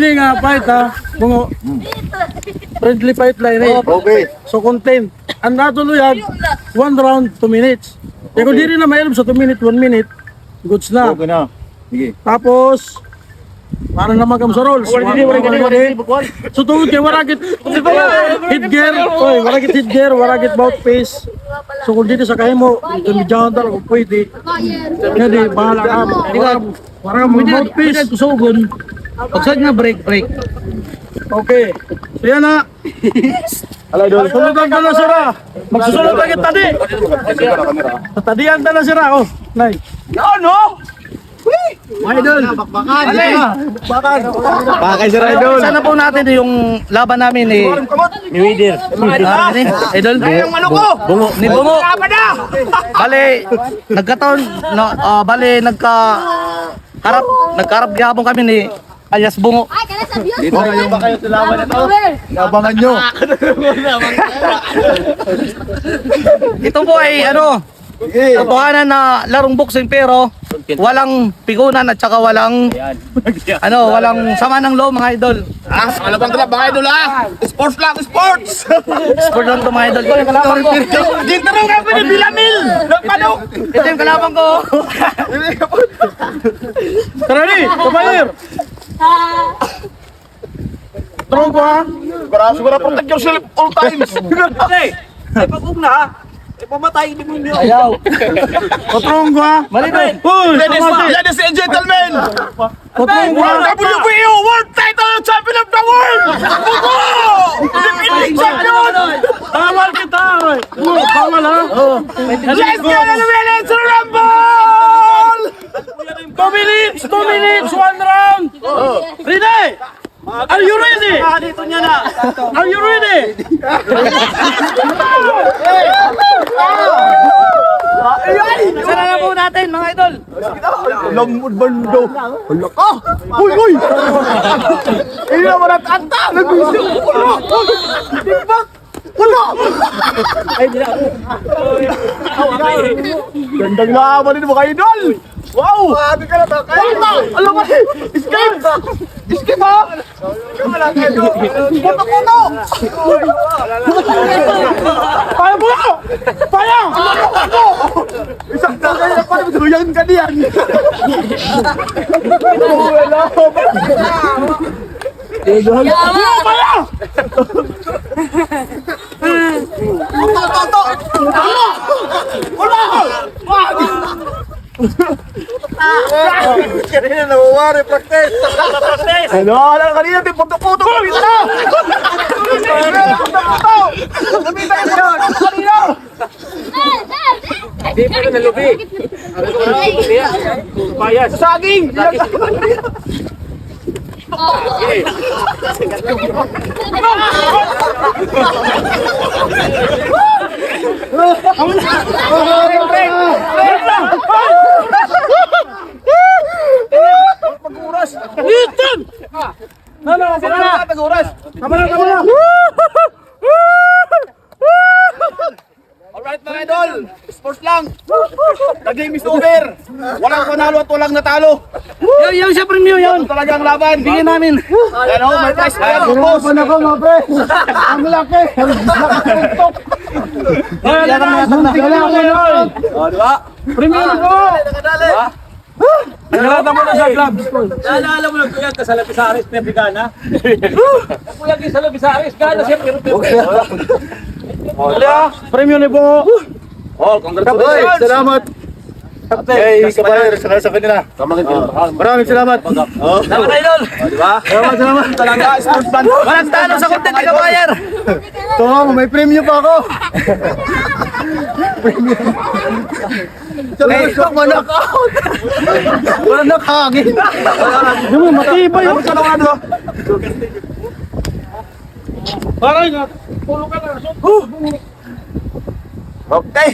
friendly nga fight ha. Bungo. Friendly fight line eh. Okay. So content. Ang natuluyan, 1 round, 2 minutes. Kaya kung di rin na mayroon sa 2 minutes, 1 minute, goods na. Okay na. Sige. Tapos, para naman kami sa rolls. So tungod kay waragit headgear, oy, waragit headgear, waragit mouthpiece. So kung dito sa kahimo, kung diyan dal kung pwede. Hindi bahala ka. Warang mouthpiece sugon. Pagsad nga break. Okay. So yan na. Alay dol. Sulutan ka na sira. Magsusulod ka kita di. Tadiyan ka na sira oh. Nay. Ano? Idol. Bakay si Idol. Sana po natin yung laban namin ni Wider. Idol. Ang ano ko? Bungo. Ni Bungo. na! Bale, nagkataon, nagkarap gihapon kami ni alias Bungo. Ay, kaya sa views. Dito kayo ba kayo sa laban na to? Labangan nyo. Ito po ay totohanan na larong boxing pero walang pigunan at saka walang sama ng loob mga idol. Ano bang talab mga idol Sports lang, sports! Sport lang to mga idol. Ito yung kalaban ko. Dito rin ka pwede bilamil! Nagpanok! Ito yung kalaban ko. Tara ni, kumalir. Tulong ko ha. Siguro protect yourself all times! Ay pag-ug na ha. Ipamatay ni mo niyo. Ayaw. Tulong ko ha. Mali ba? Uy, Ladies and gentlemen! tulong ko ha. WBO World Title Champion of the World! Bugo! Defending champion! Tawal kita. Tawal ha. Let's get eliminated to Rumble! 2 minutes, 1 round. Ready? Are you ready? Dito niya na. Are you ready? Sana na po natin mga idol. Lamod bando! Hala ka! Uy! Uy! Hindi naman at anta! Nag-isip! Wala! Dibbak! Wala! Gandang laban din mga idol! Wow! Sabi ka na ba? Alam mo! Escape! Escape ha! Puto-puto! Kaya mo na! Kaya! Isang tagay na pa! Duyan ka diyan! Wala! Kaya! Puto-puto! Wala! Kanina nawawari, practice! Ano? Alam kanina, puto-puto! Dito na! Puto-puto! Lumita yun! Kanina! Hindi pa rin nalubi. Sa saging! Pag-uras! Ethan! Pag-uras! Tama na. Alright mga idol! Sports lang! The game is over! Walang panalo at walang natalo! Yung siya premium yun. Ito talaga ang laban! Bigyan namin. Ano? May prize pa yan! Boss! Ako mga pre. Ang laki. O, diba? Premium ko. Nalala mo na sa clubs. Naalala mo lang kuya ka sa Lapisaris na Bigana? Kuya ka sa Lapisaris, gana siya pero Premium ni po. Oh, congratulations! Salamat! Hey, kabayan, sa kanila. Maraming salamat. Salamat idol. Diba? Salamat. Talaga, sportsman. Walang talo sa content ni Kabayer. Ito, may premium pa ako. Hey, wala ka. Wala na kagin. Yung matibay yung Ano? Parang nga. Tulog ka na. Okay.